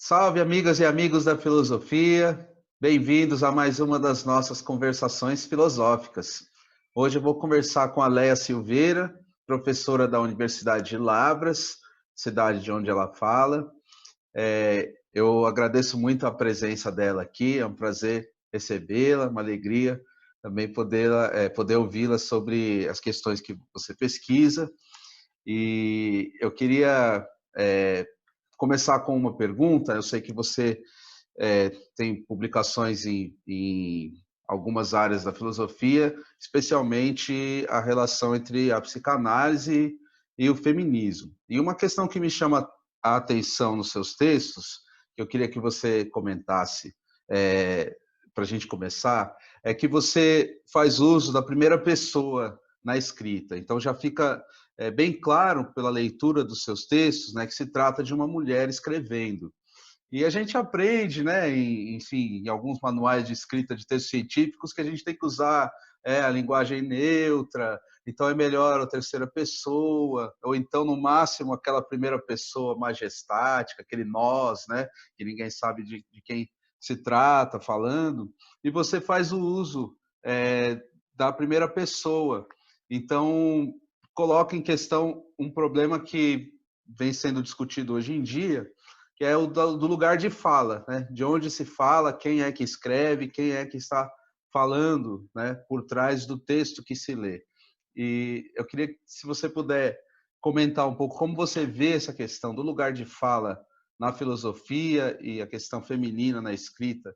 Salve, amigas e amigos da filosofia. Bem-vindos a mais uma das nossas conversações filosóficas. Hoje eu vou conversar com a Leia Silveira, professora da Universidade de Lavras, cidade de onde ela fala. Eu agradeço muito a presença dela aqui, é um prazer recebê-la, uma alegria também poder ouvi-la sobre as questões que você pesquisa. E eu queria começar com uma pergunta. Eu sei que você tem publicações em algumas áreas da filosofia, especialmente a relação entre a psicanálise e o feminismo. E uma questão que me chama a atenção nos seus textos, que eu queria que você comentasse para a gente começar, é que você faz uso da primeira pessoa na escrita. Então já fica bem claro pela leitura dos seus textos, né, que se trata de uma mulher escrevendo. E a gente aprende, né, enfim, em alguns manuais de escrita de textos científicos, que a gente tem que usar a linguagem neutra, então é melhor a terceira pessoa, ou então, no máximo, aquela primeira pessoa majestática, aquele nós, né, que ninguém sabe de quem se trata falando, e você faz o uso da primeira pessoa. Então, coloca em questão um problema que vem sendo discutido hoje em dia, que é o do lugar de fala, né? De onde se fala, quem é que escreve, quem é que está falando, né? Por trás do texto que se lê. E eu queria, se você puder comentar um pouco como você vê essa questão do lugar de fala na filosofia e a questão feminina na escrita.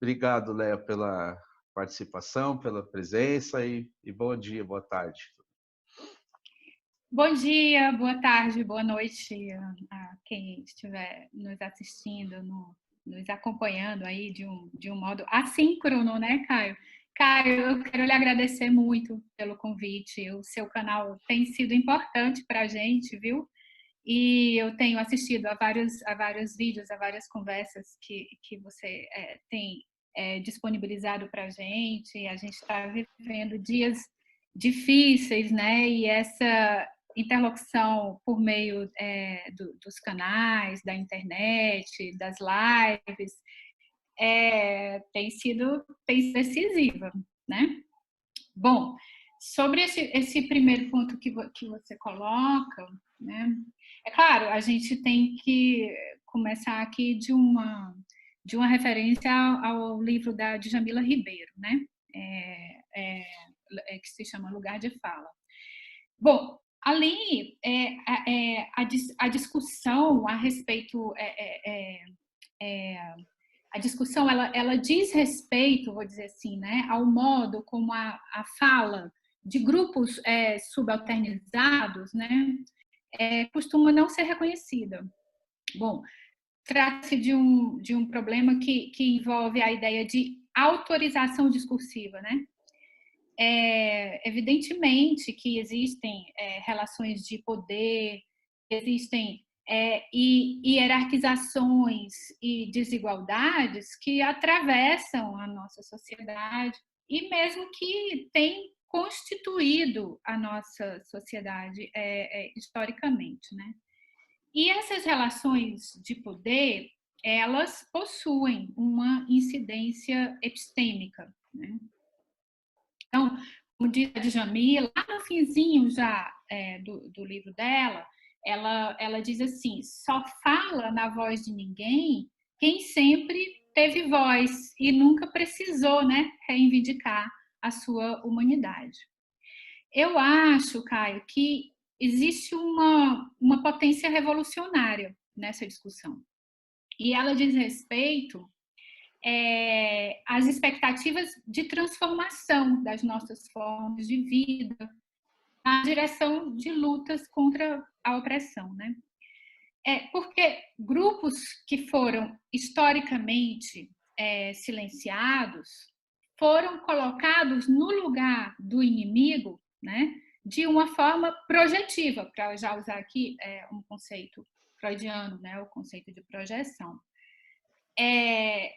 Obrigado, Léa, pela participação, pela presença e bom dia, boa tarde. Bom dia, boa tarde, boa noite a quem estiver nos assistindo, nos acompanhando aí de um modo assíncrono, né, Caio? Caio, eu quero lhe agradecer muito pelo convite. O seu canal tem sido importante para a gente, viu? E eu tenho assistido a vários vídeos, a várias conversas que você tem disponibilizado para a gente. A gente está vivendo dias difíceis, né? E essa interlocução por meio dos canais, da internet, das lives, tem sido decisiva, né? Bom, sobre esse primeiro ponto que você coloca, né? É claro, a gente tem que começar aqui de uma referência ao livro da Djamila Ribeiro, né? Que se chama Lugar de Fala. Bom, ali a discussão a respeito a discussão ela diz respeito, vou dizer assim, né, ao modo como a fala de grupos subalternizados, né, costuma não ser reconhecida. Bom, trata-se de um problema que envolve a ideia de autorização discursiva, né? Evidentemente que existem relações de poder, existem hierarquizações e desigualdades que atravessam a nossa sociedade e mesmo que têm constituído a nossa sociedade historicamente, né? E essas relações de poder, elas possuem uma incidência epistêmica, né? Então, como diz a Djamila, lá no finzinho já do livro dela, ela diz assim: só fala na voz de ninguém quem sempre teve voz e nunca precisou, né, reivindicar a sua humanidade. Eu acho, Caio, que existe uma potência revolucionária nessa discussão. E ela diz respeito as expectativas de transformação das nossas formas de vida na direção de lutas contra a opressão, né? Porque grupos que foram historicamente silenciados foram colocados no lugar do inimigo, né? De uma forma projetiva, para já usar aqui um conceito freudiano, né? O conceito de projeção.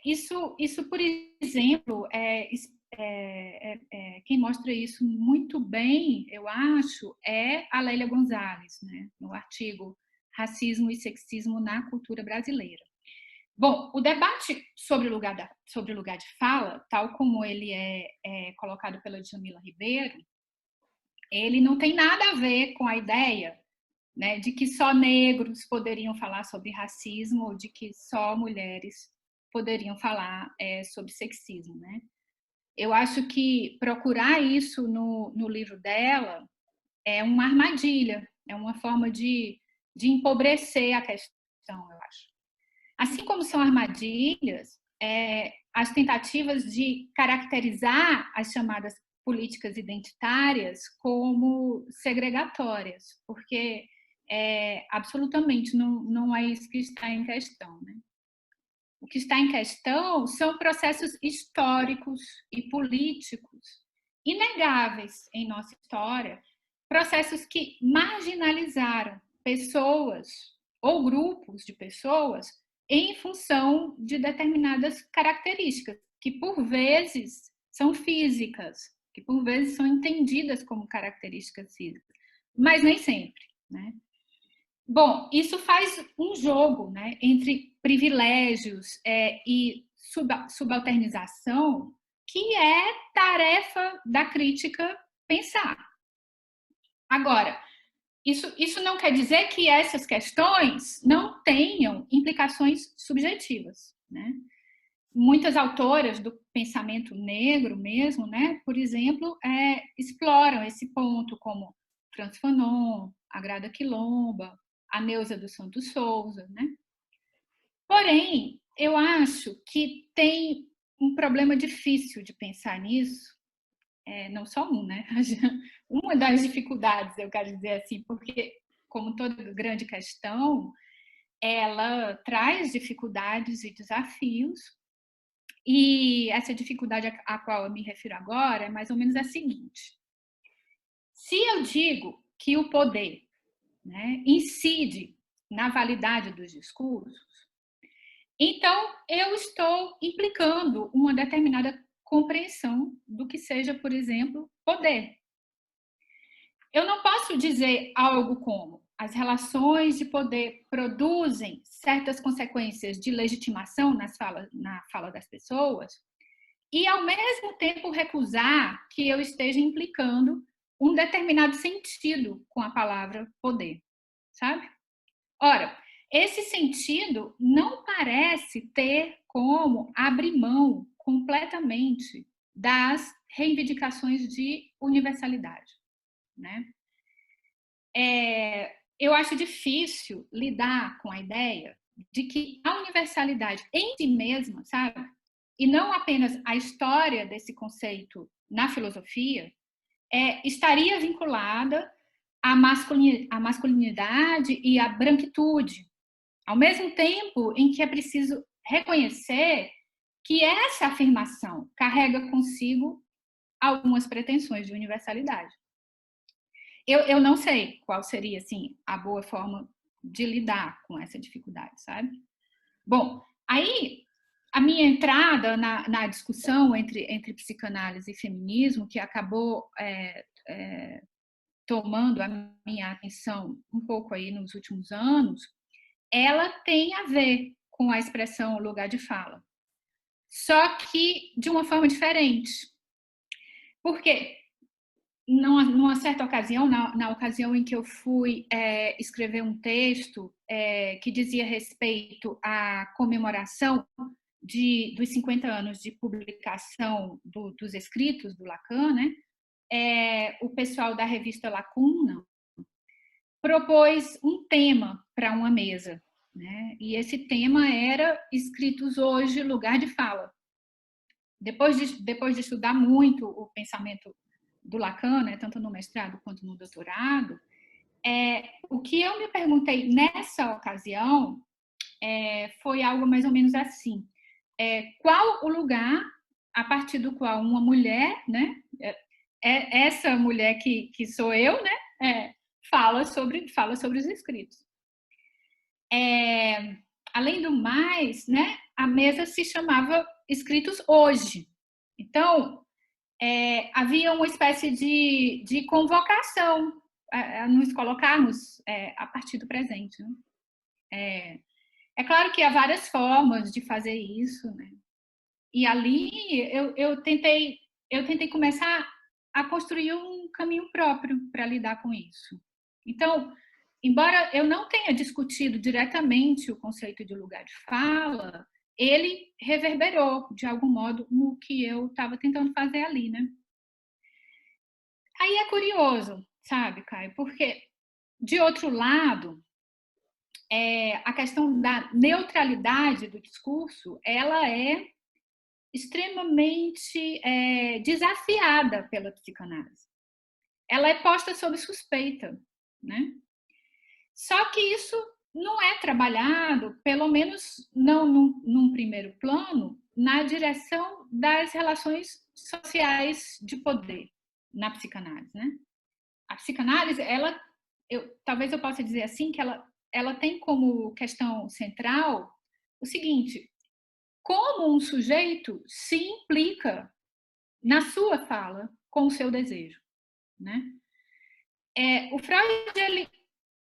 Isso, por exemplo, quem mostra isso muito bem, eu acho, é a Lélia Gonzalez, né, no artigo Racismo e Sexismo na Cultura Brasileira. Bom, o debate sobre o lugar de fala, tal como ele é colocado pela Djamila Ribeiro, ele não tem nada a ver com a ideia, né, de que só negros poderiam falar sobre racismo ou de que só mulheres poderiam falar sobre sexismo, né? Eu acho que procurar isso no livro dela é uma armadilha, é uma forma de empobrecer a questão, eu acho. Assim como são armadilhas, as tentativas de caracterizar as chamadas políticas identitárias como segregatórias, porque absolutamente não é isso que está em questão, né? O que está em questão são processos históricos e políticos inegáveis em nossa história, processos que marginalizaram pessoas ou grupos de pessoas em função de determinadas características, que por vezes são físicas, que por vezes são entendidas como características físicas, mas nem sempre, né? Bom, isso faz um jogo, né, entre privilégios e subalternização, que é tarefa da crítica pensar. Agora, isso não quer dizer que essas questões não tenham implicações subjetivas, né? Muitas autoras do pensamento negro mesmo, né, por exemplo, exploram esse ponto, como Franz Fanon, a Grada Quilomba, a Neuza dos Santos Souza, né? Porém, eu acho que tem um problema difícil de pensar nisso, não só um, né? Uma das dificuldades, eu quero dizer assim, porque, como toda grande questão, ela traz dificuldades e desafios, e essa dificuldade a qual eu me refiro agora é mais ou menos a seguinte: se eu digo que o poder, né, incide na validade dos discursos, então eu estou implicando uma determinada compreensão do que seja, por exemplo, poder. Eu não posso dizer algo como as relações de poder produzem certas consequências de legitimação na fala das pessoas e, ao mesmo tempo, recusar que eu esteja implicando um determinado sentido com a palavra poder, sabe? Ora, esse sentido não parece ter como abrir mão completamente das reivindicações de universalidade, né? Eu acho difícil lidar com a ideia de que a universalidade em si mesma, sabe? E não apenas a história desse conceito na filosofia, estaria vinculada à masculinidade e à branquitude, ao mesmo tempo em que é preciso reconhecer que essa afirmação carrega consigo algumas pretensões de universalidade. Eu não sei qual seria, assim, a boa forma de lidar com essa dificuldade, sabe? Bom, aí a minha entrada na discussão entre psicanálise e feminismo, que acabou tomando a minha atenção um pouco aí nos últimos anos, ela tem a ver com a expressão lugar de fala, só que de uma forma diferente. Porque numa certa ocasião, na ocasião em que eu fui escrever um texto que dizia respeito à comemoração dos 50 anos de publicação dos escritos do Lacan, né? O pessoal da revista Lacuna propôs um tema para uma mesa, né? E esse tema era Escritos Hoje, Lugar de Fala. Depois de estudar muito o pensamento do Lacan, né, tanto no mestrado quanto no doutorado, o que eu me perguntei nessa ocasião foi algo mais ou menos assim: qual o lugar a partir do qual uma mulher, né, essa mulher que sou eu, né, fala sobre os escritos. Além do mais, né, a mesa se chamava Escritos Hoje. Então, havia uma espécie de convocação a nos colocarmos a partir do presente, né? É claro que há várias formas de fazer isso, né? E ali eu tentei começar a construir um caminho próprio para lidar com isso. Então, embora eu não tenha discutido diretamente o conceito de lugar de fala, ele reverberou, de algum modo, no que eu estava tentando fazer ali, né? Aí é curioso, sabe, Caio? Porque, de outro lado, a questão da neutralidade do discurso, ela é extremamente desafiada pela psicanálise. Ela é posta sob suspeita, né? Só que isso não é trabalhado, pelo menos não num primeiro plano, na direção das relações sociais de poder na psicanálise, né? A psicanálise, talvez eu possa dizer assim, que ela tem como questão central o seguinte: como um sujeito se implica na sua fala com o seu desejo, né? O Freud, ele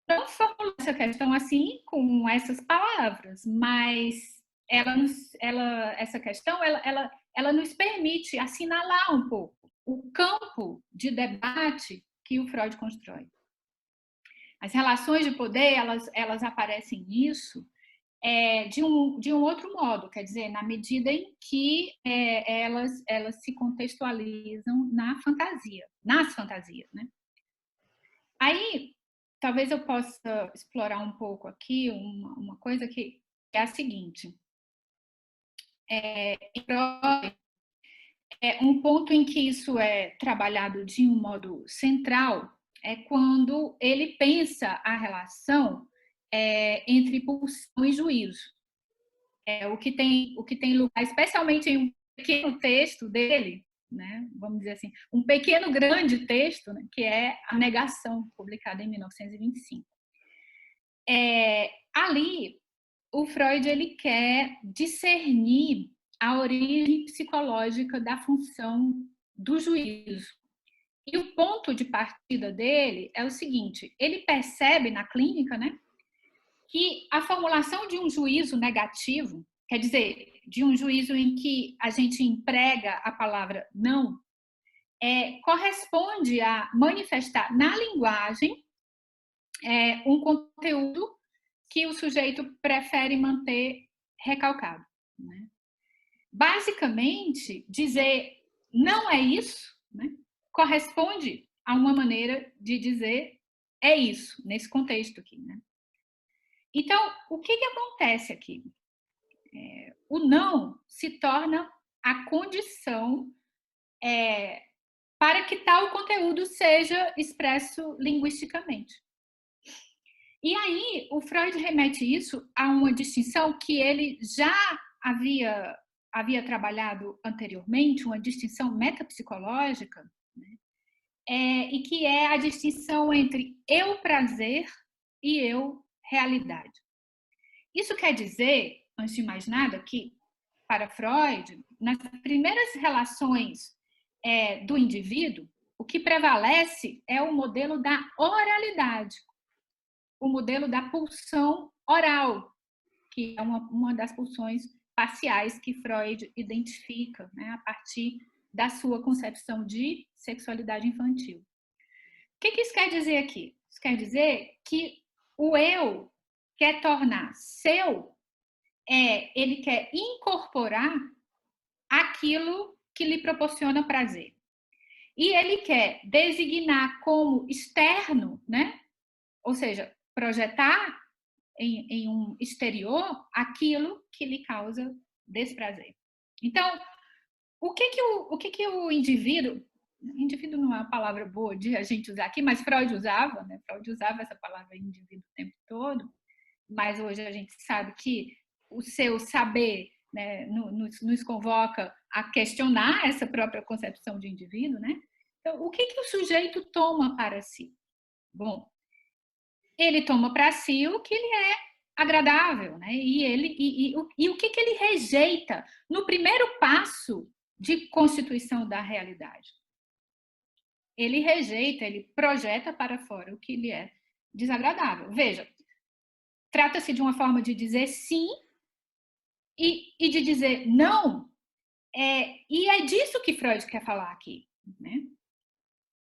não formulou essa questão assim, com essas palavras, mas essa questão, ela nos permite assinalar um pouco o campo de debate que o Freud constrói. As relações de poder, elas aparecem nisso de um outro modo, quer dizer, na medida em que elas se contextualizam nas fantasias, né? Aí, talvez eu possa explorar um pouco aqui uma coisa que é a seguinte. Um ponto em que isso é trabalhado de um modo central é quando ele pensa a relação entre pulsão e juízo. O que tem lugar, especialmente em um pequeno texto dele, né, vamos dizer assim, um pequeno grande texto, né, que é A Negação, publicada em 1925. Ali, o Freud ele quer discernir a origem psicológica da função do juízo. E o ponto de partida dele é o seguinte: ele percebe na clínica, né, que a formulação de um juízo negativo, quer dizer, de um juízo em que a gente emprega a palavra não, corresponde a manifestar na linguagem um conteúdo que o sujeito prefere manter recalcado, né? Basicamente, dizer não é isso, né, corresponde a uma maneira de dizer é isso, nesse contexto aqui, né? Então, o que acontece aqui? O não se torna a condição para que tal conteúdo seja expresso linguisticamente. E aí, o Freud remete isso a uma distinção que ele já havia trabalhado anteriormente, uma distinção metapsicológica, né? E que é a distinção entre eu prazer e eu realidade. Isso quer dizer, antes de mais nada, que para Freud, nas primeiras relações do indivíduo, o que prevalece é o modelo da oralidade, o modelo da pulsão oral, que é uma das pulsões parciais que Freud identifica, né, a partir da sua concepção de sexualidade infantil. O que isso quer dizer aqui? Isso quer dizer que o eu quer tornar seu, ele quer incorporar aquilo que lhe proporciona prazer. E ele quer designar como externo, né? Ou seja, projetar em um exterior aquilo que lhe causa desprazer. Então, o que o indivíduo não é uma palavra boa de a gente usar aqui, mas Freud usava, né? Freud usava essa palavra indivíduo o tempo todo, mas hoje a gente sabe que o seu saber, né, nos convoca a questionar essa própria concepção de indivíduo, né? Então, o que o sujeito toma para si? Bom, ele toma para si o que lhe é agradável, né? E o que ele rejeita no primeiro passo de constituição da realidade? Ele rejeita, ele projeta para fora o que lhe é desagradável. Veja, trata-se de uma forma de dizer sim e de dizer não. E é disso que Freud quer falar aqui, né?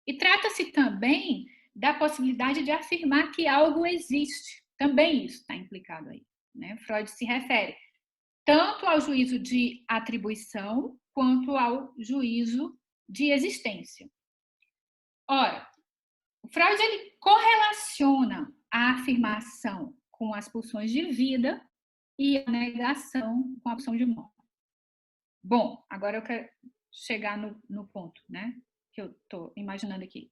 E trata-se também da possibilidade de afirmar que algo existe. Também isso está implicado aí, né? Freud se refere tanto ao juízo de atribuição quanto ao juízo de existência. Ora, Freud ele correlaciona a afirmação com as pulsões de vida e a negação com a pulsão de morte. Bom, agora eu quero chegar no ponto, né, que eu estou imaginando aqui.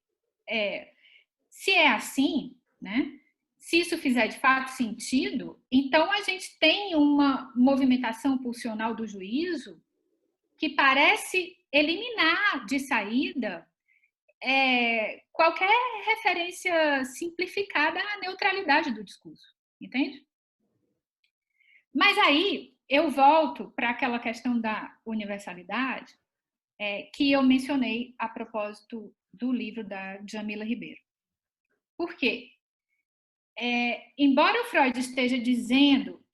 Se é assim, né, se isso fizer de fato sentido, então a gente tem uma movimentação pulsional do juízo que parece eliminar de saída qualquer referência simplificada à neutralidade do discurso, entende? Mas aí eu volto para aquela questão da universalidade que eu mencionei a propósito do livro da Djamila Ribeiro. Por quê? Embora o Freud esteja dizendo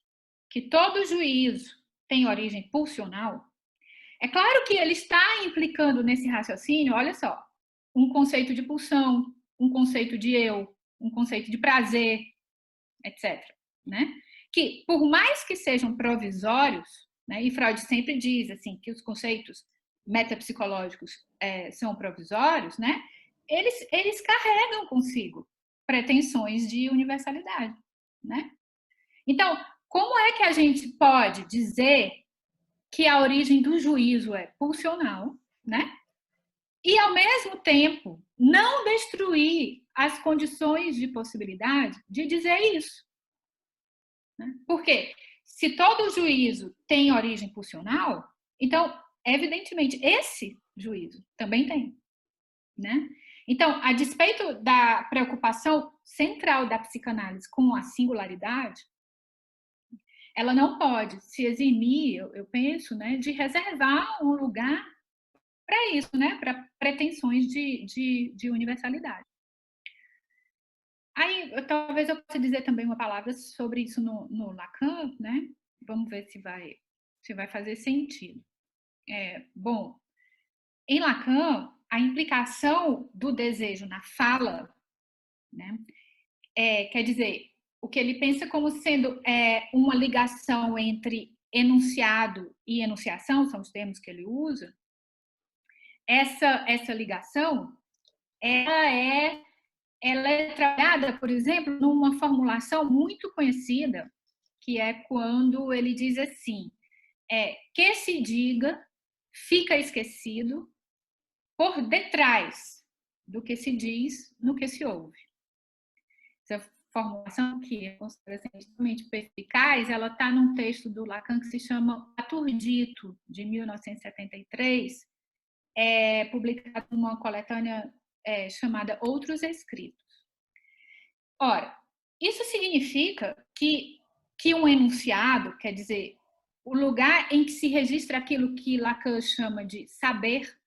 que todo juízo tem origem pulsional, é claro que ele está implicando nesse raciocínio, olha só, um conceito de pulsão, um conceito de eu, um conceito de prazer, etc. Né? Que, por mais que sejam provisórios, né, e Freud sempre diz assim, que os conceitos metapsicológicos são provisórios, né, eles carregam consigo pretensões de universalidade. Né? Então, como é que a gente pode dizer que a origem do juízo é pulsional, né? E, ao mesmo tempo, não destruir as condições de possibilidade de dizer isso. Né? Porque se todo juízo tem origem pulsional, então, evidentemente, esse juízo também tem. Né? Então, a despeito da preocupação central da psicanálise com a singularidade, ela não pode se eximir, eu penso, né, de reservar um lugar para isso, né, para pretensões de universalidade. Aí, talvez eu possa dizer também uma palavra sobre isso no Lacan, né? Vamos ver se vai fazer sentido. Bom, em Lacan, a implicação do desejo na fala, né, quer dizer, o que ele pensa como sendo uma ligação entre enunciado e enunciação, são os termos que ele usa, essa ligação, ela é trabalhada, por exemplo, numa formulação muito conhecida, que é quando ele diz assim, que se diga, fica esquecido por detrás do que se diz, no que se ouve. Essa formulação, que é considerada extremamente perspicaz, ela está num texto do Lacan que se chama Aturdito, de 1973, publicado numa coletânea chamada Outros Escritos. Ora, isso significa que um enunciado, quer dizer, o lugar em que se registra aquilo que Lacan chama de saber,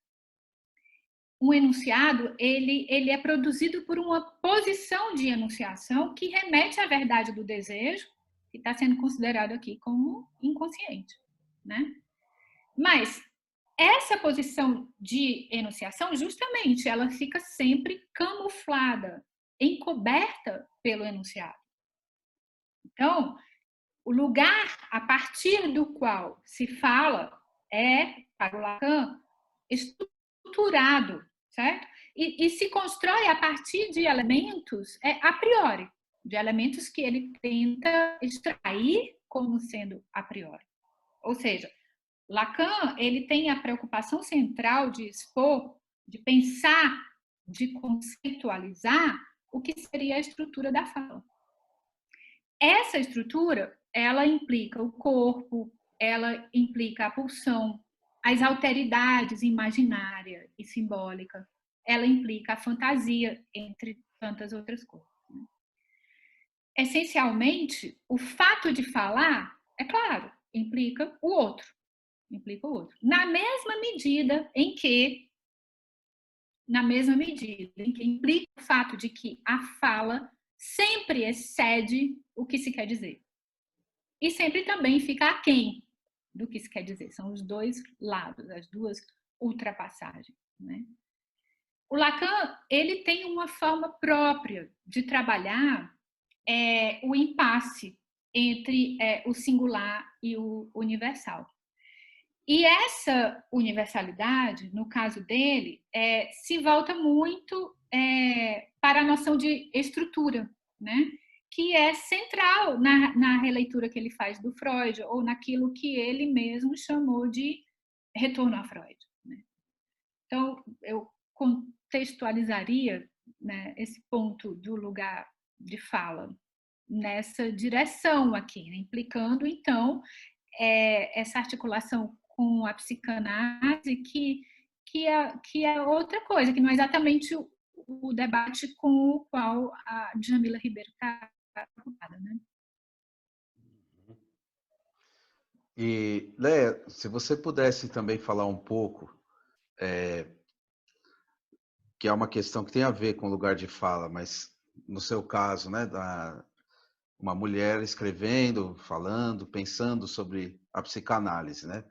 um enunciado, ele é produzido por uma posição de enunciação que remete à verdade do desejo, que está sendo considerado aqui como inconsciente, né? Mas essa posição de enunciação, justamente, ela fica sempre camuflada, encoberta pelo enunciado. Então, o lugar a partir do qual se fala para o Lacan, estruturado, certo? E se constrói a partir de elementos a priori, de elementos que ele tenta extrair como sendo a priori. Ou seja, Lacan, ele tem a preocupação central de expor, de pensar, de conceitualizar o que seria a estrutura da fala. Essa estrutura, ela implica o corpo, ela implica a pulsão, as alteridades imaginária e simbólica, ela implica a fantasia, entre tantas outras coisas. Essencialmente, o fato de falar, é claro, implica o outro. Na mesma medida em que implica o fato de que a fala sempre excede o que se quer dizer. E sempre também fica aquém do que se quer dizer. São os dois lados, as duas ultrapassagens, né? O Lacan, ele tem uma forma própria de trabalhar o impasse entre o singular e o universal. E essa universalidade, no caso dele, se volta muito para a noção de estrutura, né? Que é central na releitura que ele faz do Freud, ou naquilo que ele mesmo chamou de retorno a Freud, né? Então, eu contextualizaria, né, esse ponto do lugar de fala nessa direção aqui, né? Implicando, então, essa articulação com a psicanálise, que é outra coisa, que não é exatamente o debate com o qual a Djamila Ribeiro está preocupada, né? E, Léa, se você pudesse também falar um pouco, que é uma questão que tem a ver com o lugar de fala, mas no seu caso, né, uma mulher escrevendo, falando, pensando sobre a psicanálise, né?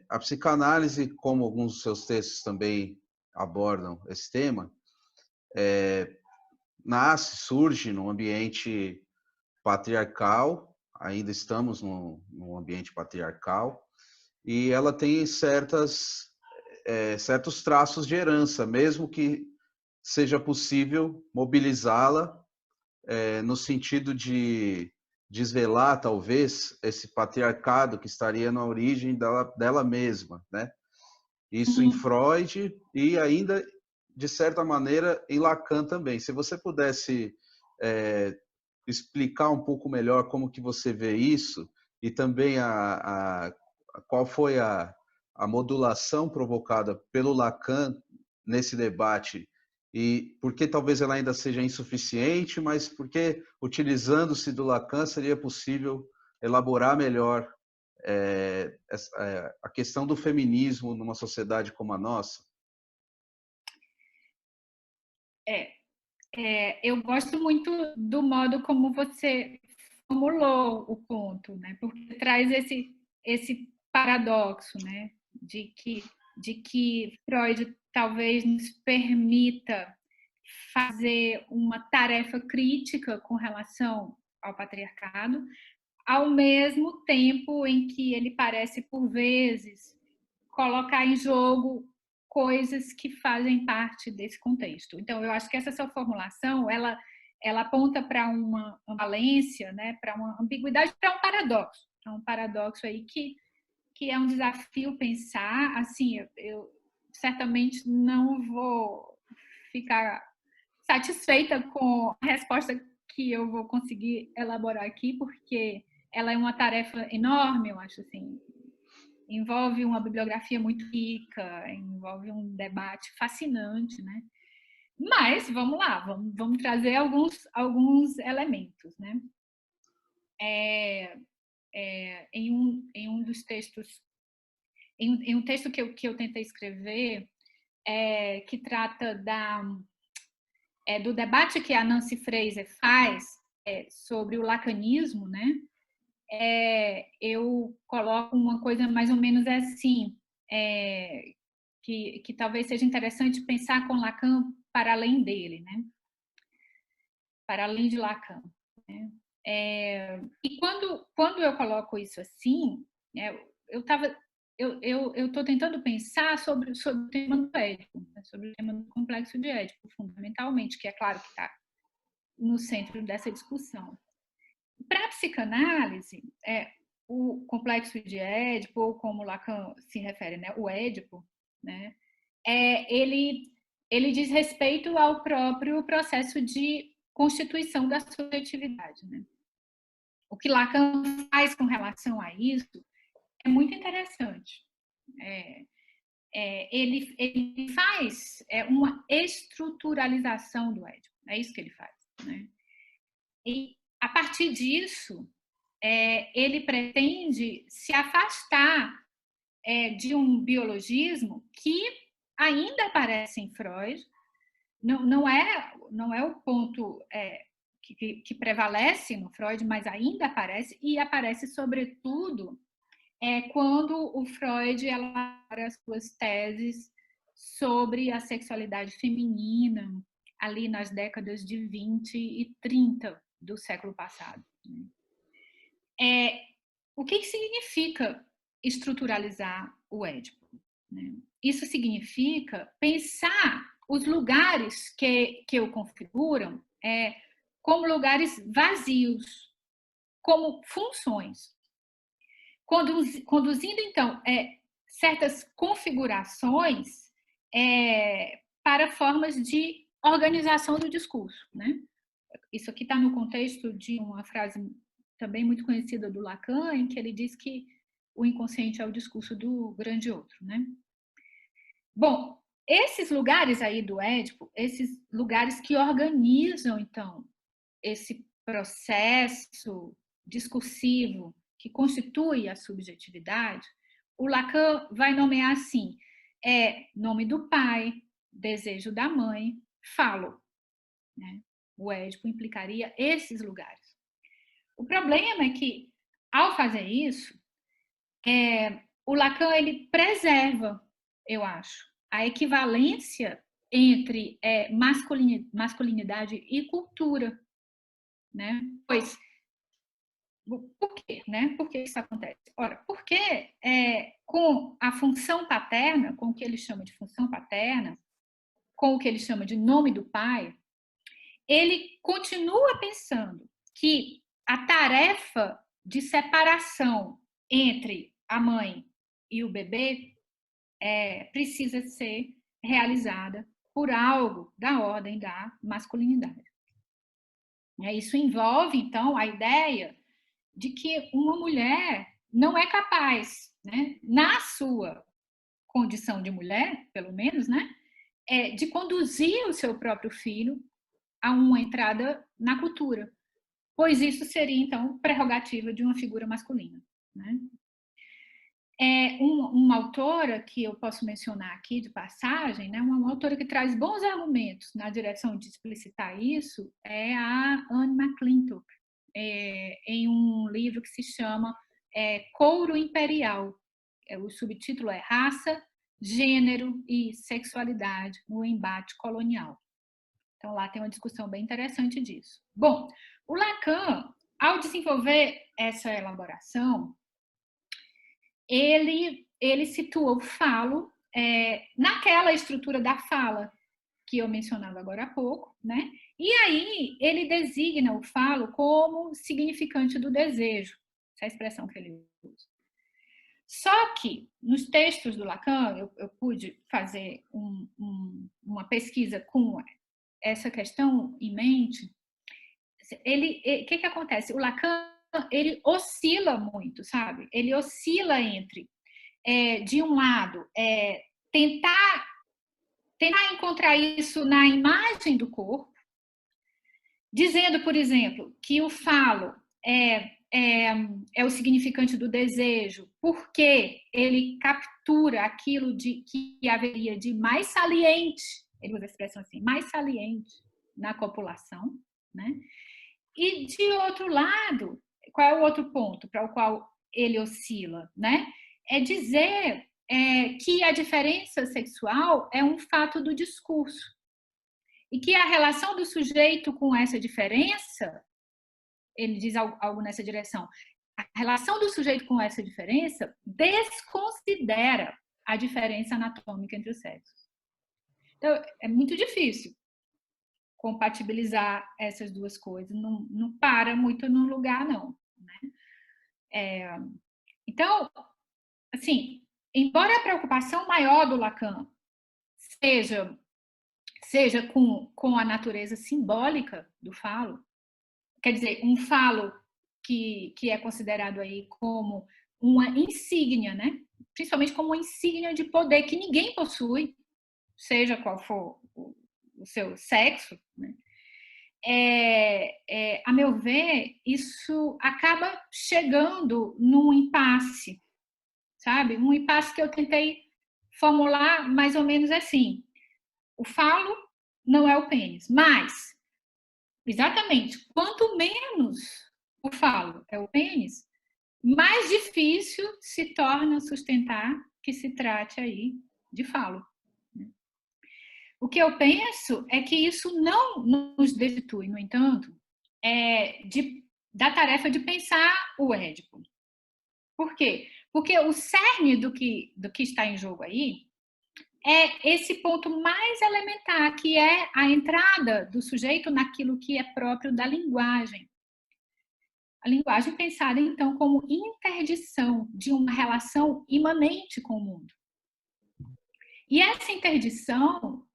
A psicanálise, como alguns dos seus textos também abordam esse tema, surge num ambiente patriarcal, ainda estamos num ambiente patriarcal, e ela tem certos traços de herança, mesmo que seja possível mobilizá-la no sentido de desvelar, talvez, esse patriarcado que estaria na origem dela mesma, né? Isso em Freud e ainda, de certa maneira, em Lacan também. Se você pudesse explicar um pouco melhor como que você vê isso e também qual foi a modulação provocada pelo Lacan nesse debate e por que talvez ela ainda seja insuficiente, mas porque utilizando-se do Lacan seria possível elaborar melhor a questão do feminismo numa sociedade como a nossa? Eu gosto muito do modo como você formulou o ponto, né? Porque traz esse paradoxo, né? De que Freud talvez nos permita fazer uma tarefa crítica com relação ao patriarcado, ao mesmo tempo em que ele parece, por vezes, colocar em jogo coisas que fazem parte desse contexto. Então, eu acho que essa sua formulação, ela aponta para uma ambivalência, né, para uma ambiguidade, para um paradoxo aí que é um desafio pensar. Assim, eu certamente não vou ficar satisfeita com a resposta que eu vou conseguir elaborar aqui, porque ela é uma tarefa enorme, eu acho, assim, envolve uma bibliografia muito rica, envolve um debate fascinante, né? Mas vamos lá, vamos trazer alguns elementos, né? Em um dos textos, em um texto que eu tentei escrever, que trata do debate que a Nancy Fraser faz sobre o lacanismo, né? Eu coloco uma coisa mais ou menos assim, que talvez seja interessante pensar com Lacan para além dele, né? Para além de Lacan, né? E quando eu coloco isso assim, eu estou tentando pensar sobre o tema do Édipo, né? Sobre o tema do complexo de Édipo, fundamentalmente, que é claro que está no centro dessa discussão. Para a psicanálise, o complexo de Édipo, ou como Lacan se refere, né, o Édipo, né, ele diz respeito ao próprio processo de constituição da subjetividade, né? O que Lacan faz com relação a isso é muito interessante. Ele faz uma estruturalização do Édipo, é isso que ele faz, né? E a partir disso, ele pretende se afastar de um biologismo que ainda aparece em Freud, não é o ponto que prevalece no Freud, mas ainda aparece, e aparece sobretudo quando o Freud elabora as suas teses sobre a sexualidade feminina, ali nas décadas de 20 e 30 do século passado. O que significa estruturalizar o Édipo? Isso significa pensar os lugares que o configuram como lugares vazios, como funções, conduzindo, então, certas configurações para formas de organização do discurso. Né? Isso aqui está no contexto de uma frase também muito conhecida do Lacan, em que ele diz que o inconsciente é o discurso do grande outro. Né? Bom, esses lugares aí do Édipo, esses lugares que organizam, então, esse processo discursivo que constitui a subjetividade, o Lacan vai nomear assim: nome do pai, desejo da mãe, falo. Né? O Édipo implicaria esses lugares. O problema é que, ao fazer isso, o Lacan ele preserva, eu acho, a equivalência entre masculinidade e cultura. Né? Pois, por quê? Né? Por que isso acontece? Ora, porque com a função paterna, com o que ele chama de função paterna, com o que ele chama de nome do pai, ele continua pensando que a tarefa de separação entre a mãe e o bebê precisa ser realizada por algo da ordem da masculinidade. Isso envolve, então, a ideia de que uma mulher não é capaz, né, na sua condição de mulher, pelo menos, né, de conduzir o seu próprio filho a uma entrada na cultura, pois isso seria, então, prerrogativa de uma figura masculina. Né? Uma autora que eu posso mencionar aqui de passagem, né, uma autora que traz bons argumentos na direção de explicitar isso, é a Anne McClintock, em um livro que se chama Couro Imperial. O subtítulo é Raça, Gênero e Sexualidade no Embate Colonial. Então, lá tem uma discussão bem interessante disso. Bom, o Lacan, ao desenvolver essa elaboração, ele situa o falo naquela estrutura da fala que eu mencionava agora há pouco, né? E aí ele designa o falo como significante do desejo, essa é a expressão que ele usa. Só que nos textos do Lacan, eu pude fazer uma pesquisa com essa questão em mente. O que acontece? O Lacan ele oscila muito, sabe? Ele oscila entre, de um lado, tentar encontrar isso na imagem do corpo, dizendo, por exemplo, que o falo é o significante do desejo, porque ele captura aquilo que haveria de mais saliente, ele usa a expressão assim, mais saliente na copulação, né? E, de outro lado, qual é o outro ponto para o qual ele oscila, né? É dizer que a diferença sexual é um fato do discurso e que a relação do sujeito com essa diferença, ele diz algo nessa direção, a relação do sujeito com essa diferença desconsidera a diferença anatômica entre os sexos. Então, é muito difícil compatibilizar essas duas coisas, não para muito no lugar, não. Né? Então, assim, embora a preocupação maior do Lacan seja com a natureza simbólica do falo, quer dizer, um falo que é considerado aí como uma insígnia, né? Principalmente como uma insígnia de poder que ninguém possui, seja qual for o seu sexo, né? A meu ver, isso acaba chegando num impasse, sabe? Um impasse que eu tentei formular mais ou menos assim: o falo não é o pênis, mas Exatamente. Quanto menos o falo é o pênis, mais difícil se torna sustentar que se trate aí de falo. O que eu penso é que isso não nos destitui, no entanto, da tarefa de pensar o Édipo. Por quê? Porque o cerne do que está em jogo aí é esse ponto mais elementar, que é a entrada do sujeito naquilo que é próprio da linguagem. A linguagem pensada, então, como interdição de uma relação imanente com o mundo. E essa interdição,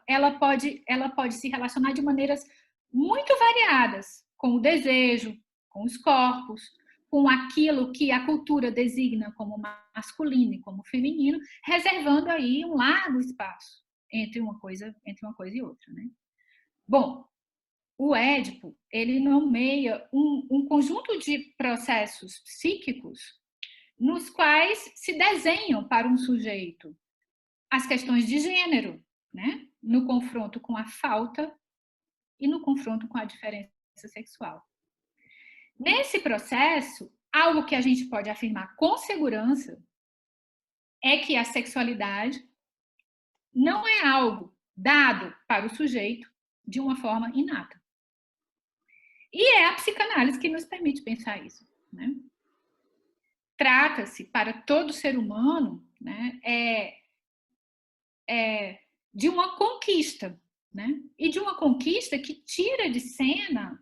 ela pode se relacionar de maneiras muito variadas, com o desejo, com os corpos, com aquilo que a cultura designa como masculino e como feminino, reservando aí um largo espaço entre uma coisa e outra, né? Bom, o Édipo, ele nomeia um conjunto de processos psíquicos nos quais se desenham para um sujeito as questões de gênero, né? No confronto com a falta e no confronto com a diferença sexual. Nesse processo, algo que a gente pode afirmar com segurança é que a sexualidade não é algo dado para o sujeito de uma forma inata. E é a psicanálise que nos permite pensar isso, né? Trata-se, para todo ser humano, né, de uma conquista, né? E de uma conquista que tira de cena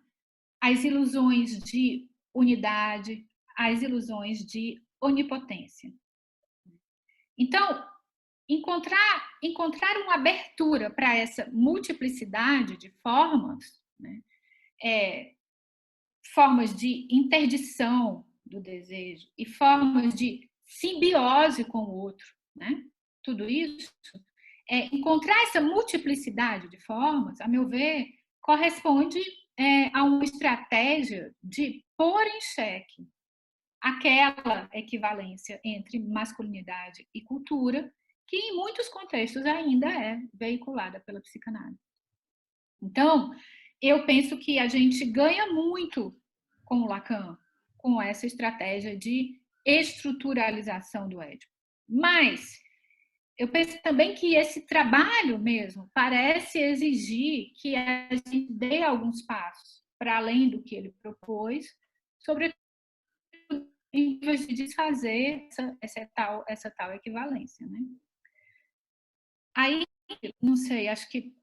as ilusões de unidade, as ilusões de onipotência. Então, encontrar uma abertura para essa multiplicidade de formas, né? Formas de interdição do desejo e formas de simbiose com o outro, né? Tudo isso, encontrar essa multiplicidade de formas, a meu ver, corresponde a uma estratégia de pôr em xeque aquela equivalência entre masculinidade e cultura, que em muitos contextos ainda é veiculada pela psicanálise. Então, eu penso que a gente ganha muito com o Lacan, com essa estratégia de estruturalização do Édipo. Mas eu penso também que esse trabalho mesmo parece exigir que a gente dê alguns passos para além do que ele propôs, sobretudo em vez de desfazer essa tal equivalência, né? Aí, não sei, acho que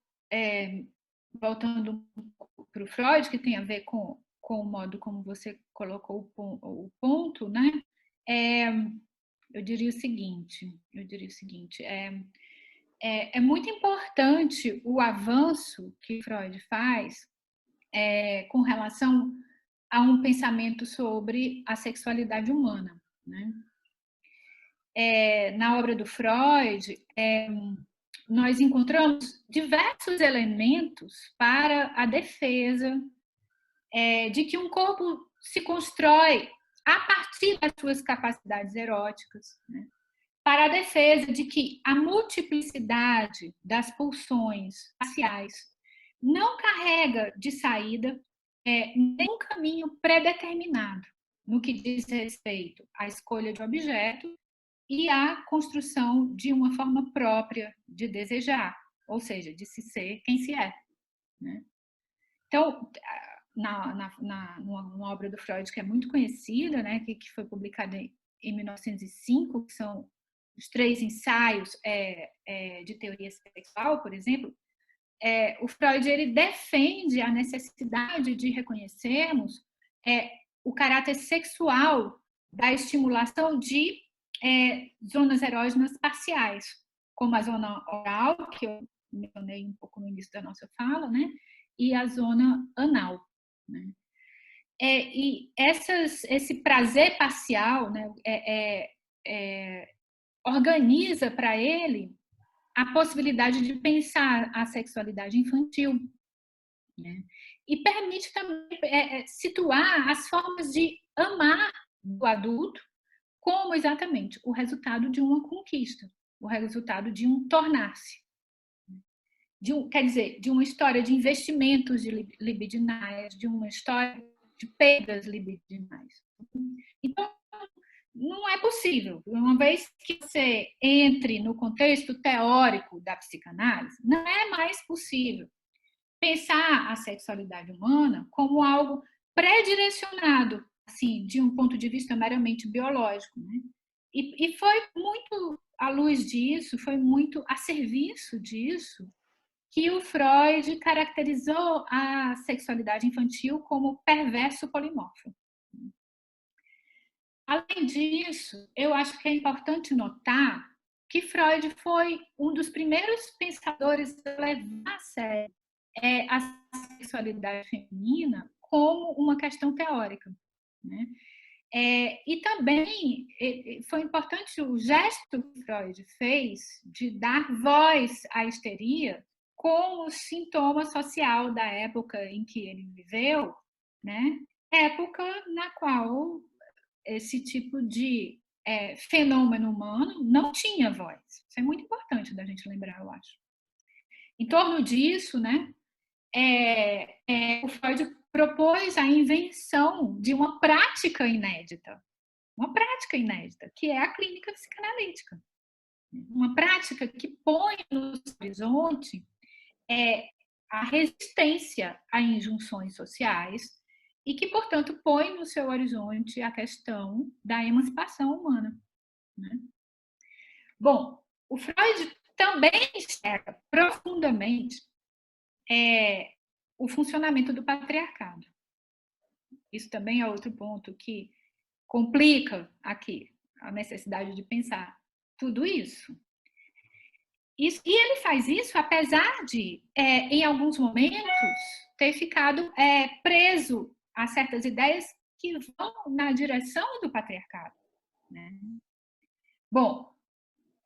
voltando para o Freud, que tem a ver com o modo como você colocou o ponto, né? Eu diria o seguinte, é muito importante o avanço que Freud faz com relação a um pensamento sobre a sexualidade humana, né? Na obra do Freud, nós encontramos diversos elementos para a defesa de que um corpo se constrói a partir das suas capacidades eróticas, né? Para a defesa de que a multiplicidade das pulsões faciais não carrega de saída nenhum caminho pré-determinado no que diz respeito à escolha de objeto e à construção de uma forma própria de desejar, ou seja, de se ser quem se é, né? Então, numa obra do Freud que é muito conhecida, né, que foi publicada em 1905, que são os 3 ensaios de teoria sexual, por exemplo, o Freud ele defende a necessidade de reconhecermos o caráter sexual da estimulação de zonas erógenas parciais, como a zona oral, que eu mencionei um pouco no início da nossa fala, né? E a zona anal, né? E esse prazer parcial, né, organiza para ele a possibilidade de pensar a sexualidade infantil, né? E permite também situar as formas de amar do adulto como exatamente o resultado de uma conquista, o resultado de um tornar-se. quer dizer, de uma história de investimentos libidinais, de uma história de perdas libidinais. Então, não é possível. Uma vez que você entre no contexto teórico da psicanálise, não é mais possível pensar a sexualidade humana como algo pré-direcionado, assim, de um ponto de vista meramente biológico, né? E foi muito à luz disso, foi muito a serviço disso, que o Freud caracterizou a sexualidade infantil como perverso polimorfo. Além disso, eu acho que é importante notar que Freud foi um dos primeiros pensadores a levar a sério a sexualidade feminina como uma questão teórica, né? E também foi importante o gesto que Freud fez de dar voz à histeria com o sintoma social da época em que ele viveu, né? Época na qual esse tipo de fenômeno humano não tinha voz. Isso é muito importante da gente lembrar, eu acho. Em torno disso, né, o Freud propôs a invenção de uma prática inédita, que é a clínica psicanalítica. Uma prática que põe no horizonte a resistência a injunções sociais e que, portanto, põe no seu horizonte a questão da emancipação humana, né? Bom, o Freud também enxerga profundamente o funcionamento do patriarcado. Isso também é outro ponto que complica aqui a necessidade de pensar tudo isso. E ele faz isso apesar de, em alguns momentos, ter ficado preso a certas ideias que vão na direção do patriarcado, né? Bom,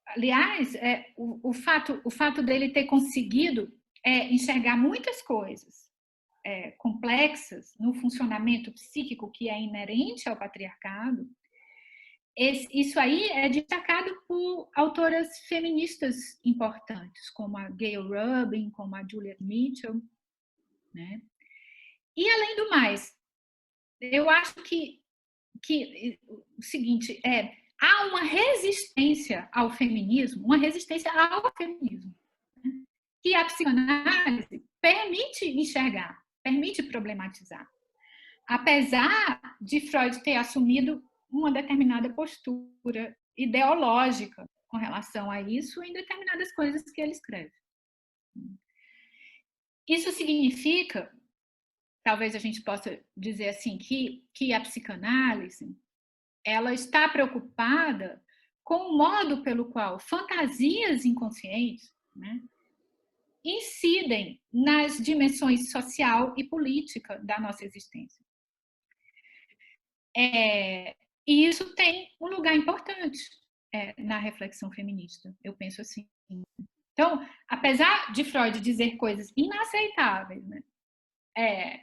aliás, o fato dele ter conseguido enxergar muitas coisas complexas no funcionamento psíquico que é inerente ao patriarcado, isso aí é destacado por autoras feministas importantes, como a Gayle Rubin, como a Juliet Mitchell, né? E, além do mais, eu acho que o seguinte, há uma resistência ao feminismo, que a psicanálise permite enxergar, permite problematizar. Apesar de Freud ter assumido uma determinada postura ideológica com relação a isso em determinadas coisas que ele escreve. Isso significa, talvez a gente possa dizer assim, que a psicanálise ela está preocupada com o modo pelo qual fantasias inconscientes, né, incidem nas dimensões social e política da nossa existência. E isso tem um lugar importante na reflexão feminista, eu penso assim. Então, apesar de Freud dizer coisas inaceitáveis, né,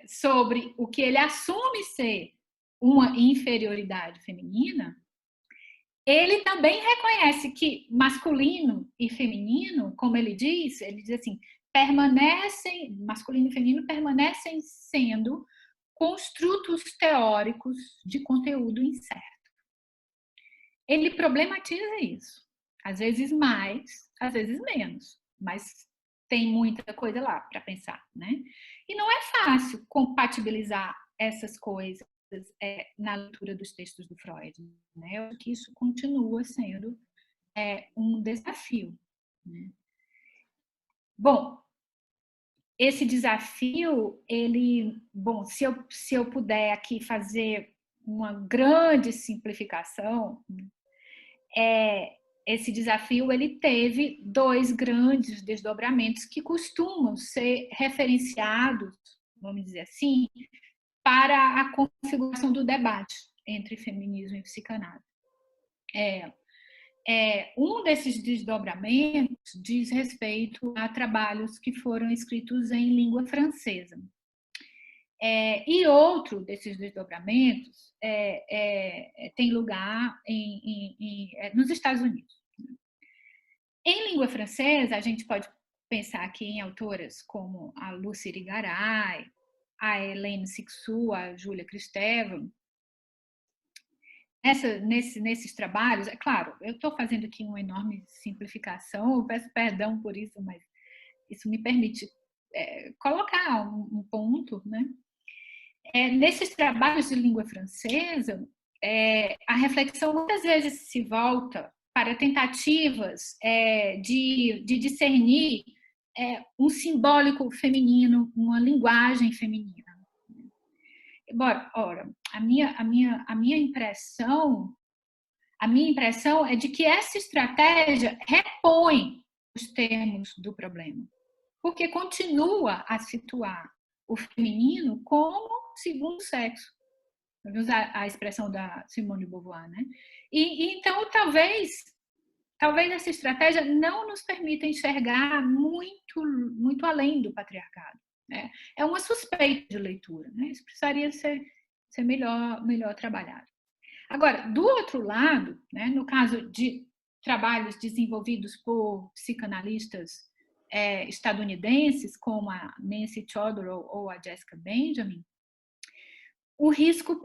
sobre o que ele assume ser uma inferioridade feminina, ele também reconhece que masculino e feminino, como ele diz assim, masculino e feminino permanecem sendo construtos teóricos de conteúdo incerto. Ele problematiza isso, às vezes mais, às vezes menos, mas tem muita coisa lá para pensar, né? E não é fácil compatibilizar essas coisas na leitura dos textos do Freud, né? Eu acho que isso continua sendo um desafio, né? Bom, esse desafio, se eu puder aqui fazer uma grande simplificação, esse desafio ele teve dois grandes desdobramentos que costumam ser referenciados, vamos dizer assim, para a configuração do debate entre feminismo e psicanálise. Um desses desdobramentos diz respeito a trabalhos que foram escritos em língua francesa. E outro desses desdobramentos tem lugar nos Estados Unidos. Em língua francesa, a gente pode pensar aqui em autoras como a Lucy Irigaray, a Elaine Sixou, a Júlia Kristeva. Nesses trabalhos, é claro, eu estou fazendo aqui uma enorme simplificação, eu peço perdão por isso, mas isso me permite colocar um ponto, né? Nesses trabalhos de língua francesa, a reflexão muitas vezes se volta para tentativas de discernir um simbólico feminino, uma linguagem feminina. Ora, a minha impressão é de que essa estratégia repõe os termos do problema, porque continua a situar o feminino como segundo sexo. Vou usar a expressão da Simone de Beauvoir, né? Então, talvez essa estratégia não nos permita enxergar muito além do patriarcado. Né? É uma suspeita de leitura, né? Isso precisaria ser melhor trabalhado. Agora, do outro lado, né, no caso de trabalhos desenvolvidos por psicanalistas estadunidenses, como a Nancy Chodorow ou a Jessica Benjamin, o risco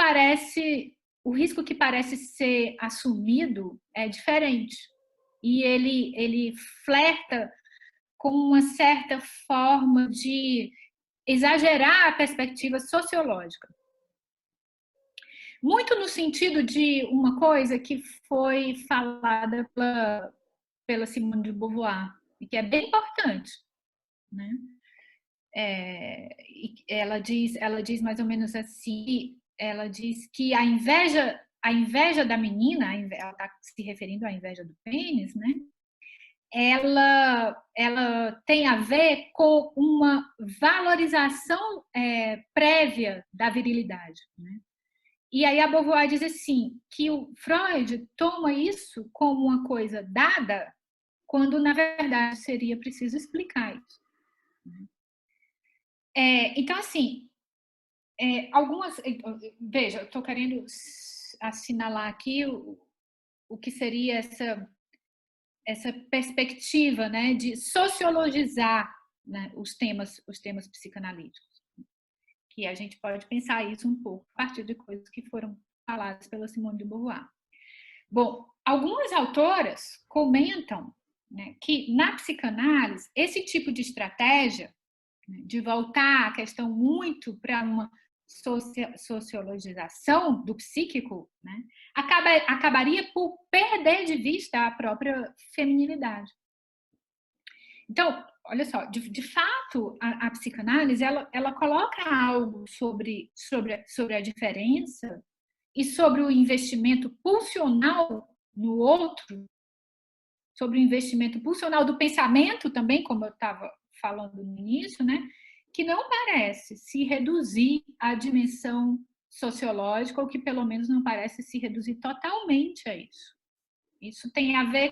que parece ser assumido é diferente. E ele flerta com uma certa forma de exagerar a perspectiva sociológica. Muito no sentido de uma coisa que foi falada pela Simone de Beauvoir, e que é bem importante, né? Ela diz mais ou menos assim, ela diz que a inveja da menina, ela está se referindo à inveja do pênis, né? Ela tem a ver com uma valorização prévia da virilidade, né? E aí a Beauvoir diz assim, que o Freud toma isso como uma coisa dada, quando na verdade seria preciso explicar isso. Então, assim, veja, eu estou querendo assinalar aqui o que seria essa perspectiva, né, de sociologizar, né, os temas psicanalíticos. Que a gente pode pensar isso um pouco a partir de coisas que foram faladas pela Simone de Beauvoir. Bom, algumas autoras comentam, né, que na psicanálise esse tipo de estratégia, né, de voltar a questão muito para uma sociologização do psíquico, né, acabaria por perder de vista a própria feminilidade. Então, olha só, de fato, a psicanálise, ela coloca algo sobre a diferença e sobre o investimento pulsional no outro, sobre o investimento pulsional do pensamento também, como eu estava falando no início, né? Que não parece se reduzir à dimensão sociológica, ou que pelo menos não parece se reduzir totalmente a isso. Isso tem a ver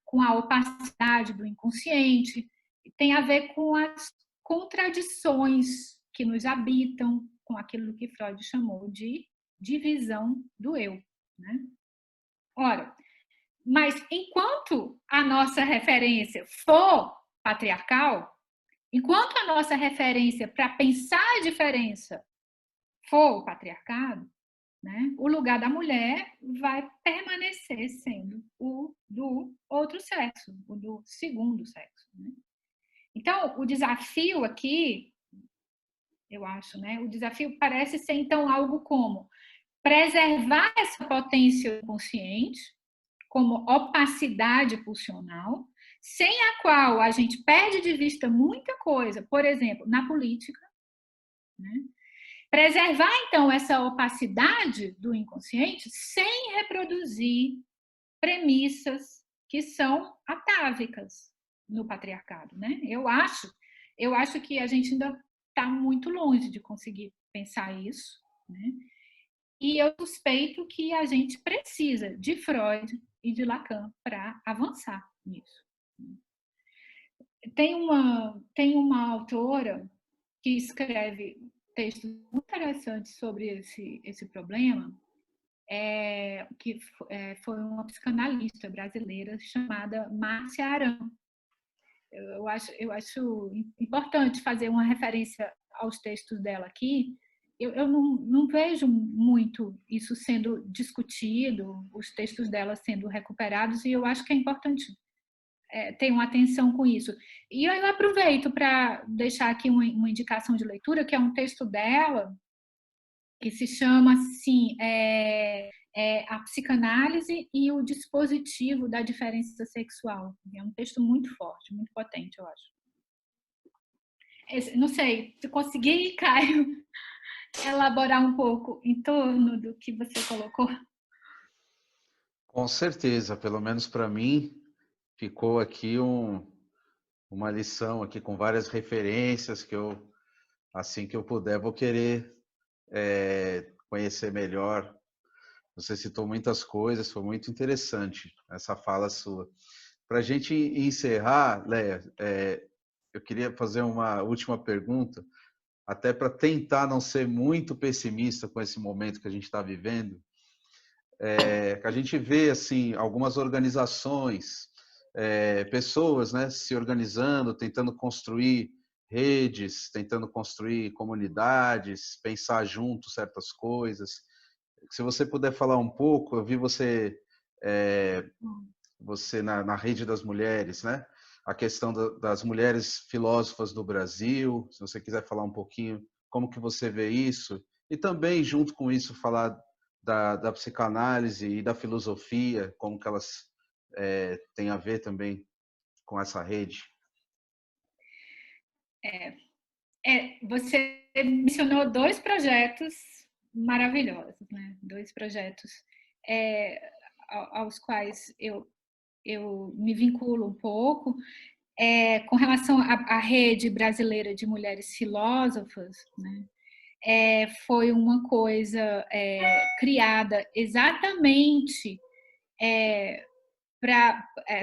com a opacidade do inconsciente, tem a ver com as contradições que nos habitam, com aquilo que Freud chamou de divisão do eu, né? Ora, mas enquanto a nossa referência for patriarcal, enquanto a nossa referência para pensar a diferença for o patriarcado, né, o lugar da mulher vai permanecer sendo o do outro sexo, o do segundo sexo. Né? Então, o desafio aqui, eu acho, né, o desafio parece ser, então, algo como preservar essa potência consciente, como opacidade pulsional, sem a qual a gente perde de vista muita coisa, por exemplo, na política, né? Preservar, então, essa opacidade do inconsciente sem reproduzir premissas que são atávicas no patriarcado, né? Eu acho que a gente ainda está muito longe de conseguir pensar isso, né? E eu suspeito que a gente precisa de Freud e de Lacan para avançar nisso. Tem uma autora que escreve textos muito interessantes sobre esse problema, que foi uma psicanalista brasileira chamada Márcia Aran. eu acho importante fazer uma referência aos textos dela aqui. Eu não vejo muito isso sendo discutido, os textos dela sendo recuperados, e eu acho que é importante ter uma atenção com isso. E eu aproveito para deixar aqui uma indicação de leitura, que é um texto dela, que se chama assim, A Psicanálise e o Dispositivo da Diferença Sexual. É um texto muito forte, muito potente, eu acho. Não sei, se conseguir, Caio, elaborar um pouco em torno do que você colocou. Com certeza, pelo menos para mim, ficou aqui uma lição aqui com várias referências que eu, assim que eu puder, vou querer conhecer melhor. Você citou muitas coisas, foi muito interessante essa fala sua. Para a gente encerrar, Leia, eu queria fazer uma última pergunta, até para tentar não ser muito pessimista com esse momento que a gente está vivendo. Que a gente vê assim algumas organizações, pessoas, né, se organizando, tentando construir redes, tentando construir comunidades, pensar junto certas coisas. Se você puder falar um pouco, eu vi você na Rede das Mulheres, né? A questão das mulheres filósofas do Brasil, se você quiser falar um pouquinho como que você vê isso, e também junto com isso falar da psicanálise e da filosofia, como que elas têm a ver também com essa rede. Você mencionou 2 projetos maravilhosos, né? 2 projetos aos quais eu me vinculo um pouco. Com relação à rede brasileira de mulheres filósofas, né? Foi uma coisa criada exatamente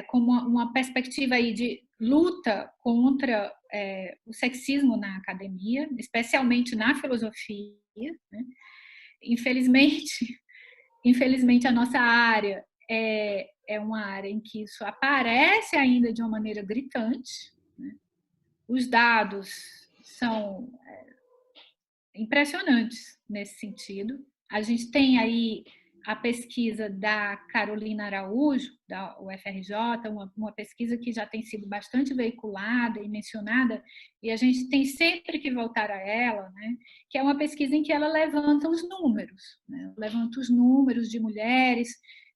como uma perspectiva aí de luta contra o sexismo na academia, especialmente na filosofia, né? Infelizmente, a nossa área é uma área em que isso aparece ainda de uma maneira gritante, né? Os dados são impressionantes nesse sentido. A gente tem aí a pesquisa da Carolina Araújo, da UFRJ, uma pesquisa que já tem sido bastante veiculada e mencionada, e a gente tem sempre que voltar a ela, né? Que é uma pesquisa em que ela levanta os números, né? Levanta os números de mulheres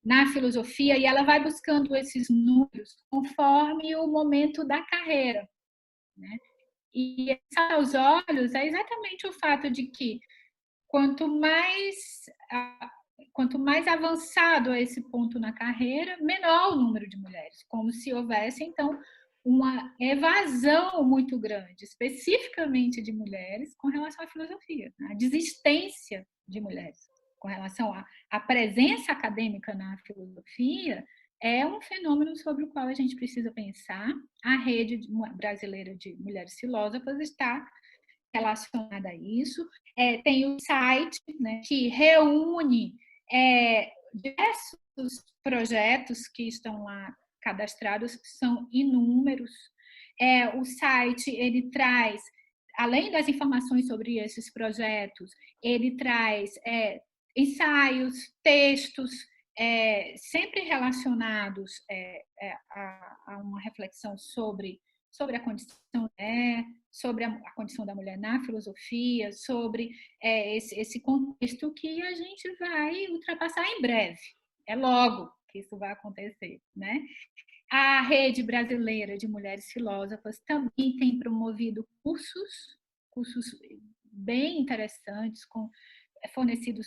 na filosofia, e ela vai buscando esses números conforme o momento da carreira, né? E aos olhos é exatamente o fato de que quanto mais avançado é esse ponto na carreira, menor o número de mulheres, como se houvesse então uma evasão muito grande, especificamente de mulheres, com relação à filosofia, a desistência de mulheres com relação à presença acadêmica na filosofia. É um fenômeno sobre o qual a gente precisa pensar. A rede brasileira de mulheres filósofas está relacionada a isso. Tem o site, né, que reúne diversos projetos que estão lá cadastrados, são inúmeros. O site, ele traz, além das informações sobre esses projetos, ele traz ensaios, textos, sempre relacionados a uma reflexão sobre a condição, sobre a condição da mulher na filosofia, sobre esse contexto que a gente vai ultrapassar em breve. É logo que isso vai acontecer, né? A Rede Brasileira de Mulheres Filósofas também tem promovido cursos bem interessantes,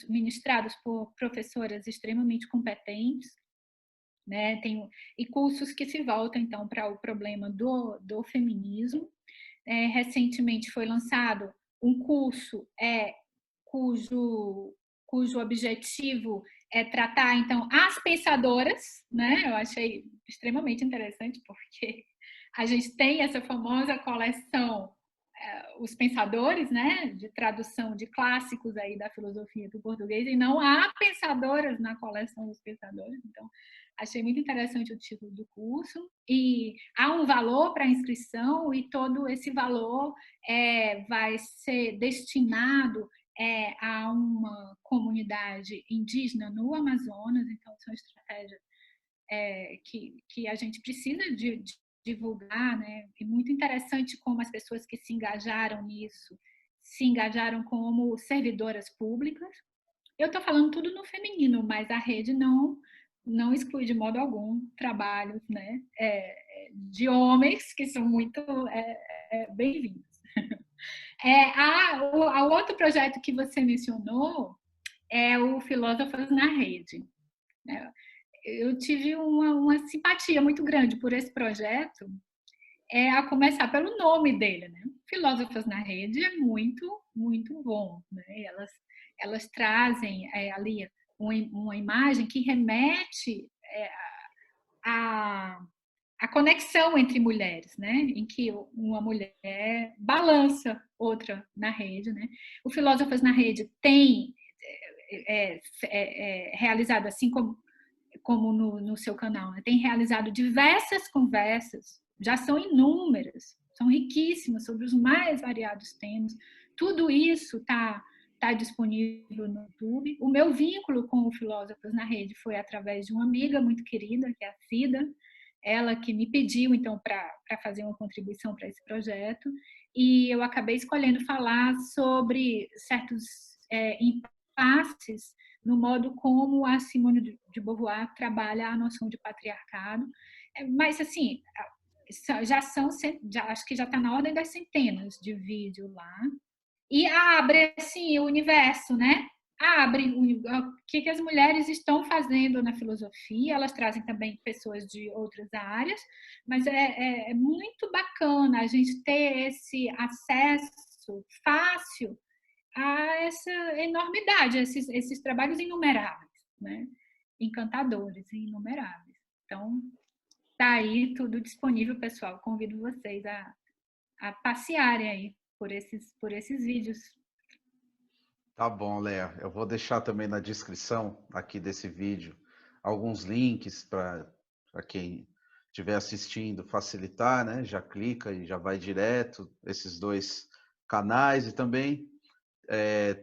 ministrados por professoras extremamente competentes, né? E cursos que se voltam, então, para o problema do feminismo. Recentemente foi lançado um curso cujo objetivo é tratar, então, as pensadoras, né? Eu achei extremamente interessante, porque a gente tem essa famosa coleção os pensadores, né, de tradução de clássicos aí da filosofia do português, e não há pensadoras na coleção dos pensadores. Então, achei muito interessante o título do curso, e há um valor para a inscrição, e todo esse valor vai ser destinado a uma comunidade indígena no Amazonas. Então, são estratégias que a gente precisa de divulgar, né? É muito interessante como as pessoas que se engajaram nisso se engajaram como servidoras públicas. Eu estou falando tudo no feminino, mas a rede não exclui de modo algum trabalhos, né, de homens que são muito bem-vindos. O outro projeto que você mencionou é o Filósofos na Rede. Eu tive uma simpatia muito grande por esse projeto, a começar pelo nome dele, né? Filósofos na Rede é muito, muito bom, né? Elas trazem ali uma imagem que remete à conexão entre mulheres, né? Em que uma mulher balança outra na rede, né? O Filósofos na Rede tem realizado, assim como no seu canal, né? Tem realizado diversas conversas, já são inúmeras, são riquíssimas, sobre os mais variados temas. Tudo isso está disponível no YouTube. O meu vínculo com o Filósofos na Rede foi através de uma amiga muito querida, que é a Cida, ela que me pediu, então, para fazer uma contribuição para esse projeto, e eu acabei escolhendo falar sobre certos impasses no modo como a Simone de Beauvoir trabalha a noção de patriarcado. Mas, assim, acho que já está na ordem das centenas de vídeos lá. E abre, assim, o universo, né? Abre o que as mulheres estão fazendo na filosofia. Elas trazem também pessoas de outras áreas, mas é muito bacana a gente ter esse acesso fácil a essa enormidade, esses trabalhos inumeráveis, né? Encantadores e inumeráveis. Então, tá aí tudo disponível, pessoal. Convido vocês a passearem aí por esses vídeos. Tá bom, Léa. Eu vou deixar também na descrição aqui desse vídeo alguns links para quem estiver assistindo facilitar, né? Já clica e já vai direto esses dois canais, e também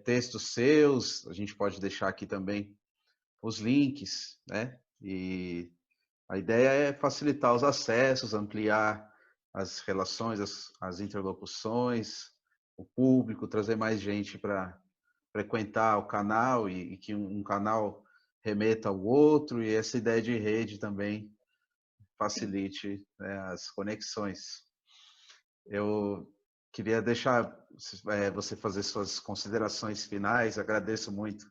textos seus. A gente pode deixar aqui também os links, né? E a ideia é facilitar os acessos, ampliar as relações, as interlocuções, o público, trazer mais gente para frequentar o canal, e que um canal remeta ao outro, e essa ideia de rede também facilite, né, as conexões. Eu queria deixar você fazer suas considerações finais. Agradeço muito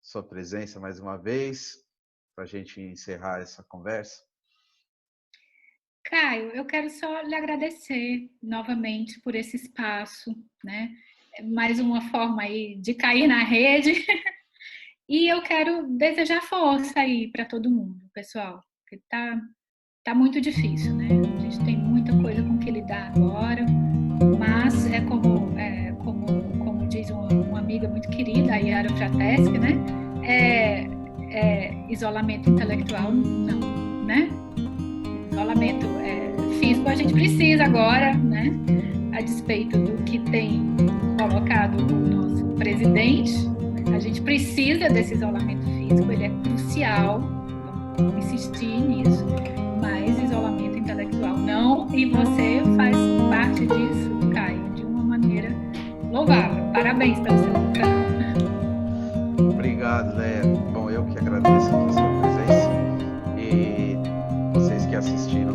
sua presença mais uma vez, para a gente encerrar essa conversa. Caio, eu quero só lhe agradecer novamente por esse espaço, né? Mais uma forma aí de cair na rede. E eu quero desejar força aí para todo mundo, pessoal, porque tá muito difícil, né? A gente tem muita coisa com que lidar agora, mas como diz uma amiga muito querida, a Yara Frateschi, né? Isolamento intelectual não, né? Isolamento físico a gente precisa agora, né? A despeito do que tem colocado o nosso presidente, a gente precisa desse isolamento físico, ele é crucial, então vamos insistir nisso, mas isolamento intelectual não, e você faz parte disso, Caio, de uma maneira louvável. Parabéns pelo seu canal. Obrigado, Léa. Bom, eu que agradeço a sua presença, e vocês que assistiram